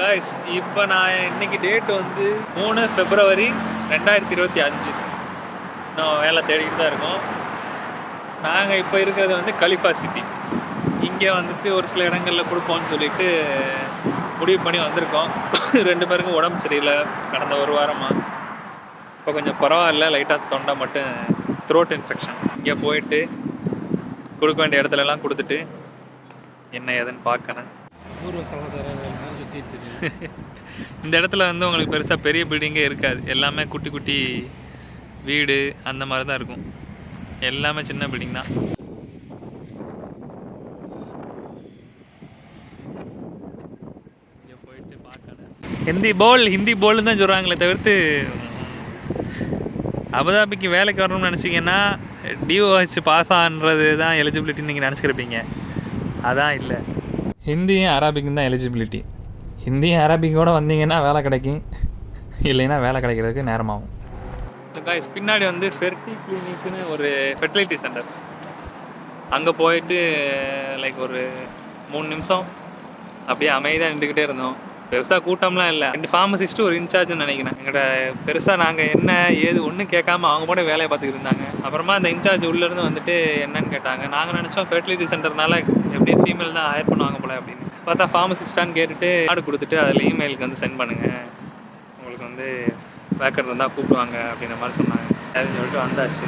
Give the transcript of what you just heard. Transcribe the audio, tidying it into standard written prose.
Guys இப்போ நான் இன்னைக்கு டேட் வந்து 3 பிப்ரவரி 2025. நான் வேலை தேடிக்கிட்டு தான் இருக்கோம். நாங்கள் இப்போ இருக்கிறது வந்து கலிஃபா சிட்டி. இங்கே வந்துட்டு ஒரு சில இடங்களில் கொடுப்போம்னு சொல்லிட்டு முடிவு பண்ணி வந்திருக்கோம். 2 பேருக்கும் உடம்பு சரியில்லை கடந்த ஒரு வாரமாக. இப்போ கொஞ்சம் பரவாயில்ல, லைட்டாக தொண்டை மட்டும் த்ரோட் இன்ஃபெக்ஷன். இங்கே போயிட்டு கொடுக்க வேண்டிய இடத்துலலாம் கொடுத்துட்டு என்ன ஏதுன்னு பார்க்கணும். பூர்வ சகோதரர்கள் சுற்றிட்டு இந்த இடத்துல வந்து உங்களுக்கு பெருசாக பெரிய பில்டிங்கே இருக்காது. எல்லாமே குட்டி குட்டி வீடு அந்த மாதிரி தான் இருக்கும். எல்லாமே சின்ன பில்டிங் தான். இங்கே போயிட்டு பார்க்கணும். ஹிந்தி போல்னு தான் சொல்கிறாங்களே தவிர்த்து அபுதாபிக்கு வேலைக்கு வரணும்னு நினச்சிங்கன்னா டிஓஹெச் பாஸ் ஆகிறது தான் எலிஜிபிலிட்டின்னு நீங்கள் நினச்சிருப்பீங்க. அதான் இல்லை, ஹிந்தியும் அரபிக்கும் தான் எலிஜிபிலிட்டி. ஹிந்தியும் அரபிக்கோடு வந்தீங்கன்னா வேலை கிடைக்கும், இல்லைன்னா வேலை கிடைக்கிறதுக்கு நேரமாகும். காய்ஸ் பின்னாடி வந்து ஃபெர்டி கிளினிக்னு ஒரு ஃபெர்டிலிட்டி சென்டர். அங்கே போயிட்டு லைக் ஒரு 3 நிமிஷம் அப்படியே அமைதியாக நின்றுக்கிட்டே இருந்தோம். பெருசாக கூட்டம்லாம் இல்லை. 2 ஃபார்மசிஸ்ட்டு ஒரு இன்சார்ஜ்னு நினைக்கிறேன். எங்கள்கிட்ட பெருசாக நாங்கள் என்ன ஏது ஒன்றும் கேட்காம அவங்க கூட வேலையை பார்த்துக்கிட்டு இருந்தாங்க. அப்புறமா அந்த இன்சார்ஜ் உள்ளேருந்து வந்துட்டு என்னன்னு கேட்டாங்க. நாங்கள் நினச்சோம் ஃபெர்டிலிட்டி சென்டர்னால எப்படியும் ஃபீமேல் தான் ஹையர் பண்ணுவாங்க போல அப்படின்னு. பார்த்தா ஃபார்மசிஸ்டான்னு கேட்டுட்டு கார்டு கொடுத்துட்டு அதில் இமெயிலுக்கு வந்து சென்ட் பண்ணுங்கள், உங்களுக்கு வந்து வேக்கர் இருந்தால் கூப்பிடுவாங்க அப்படின்ற மாதிரி சொன்னாங்க. அப்படின்னு சொல்லிட்டு வந்தாச்சு.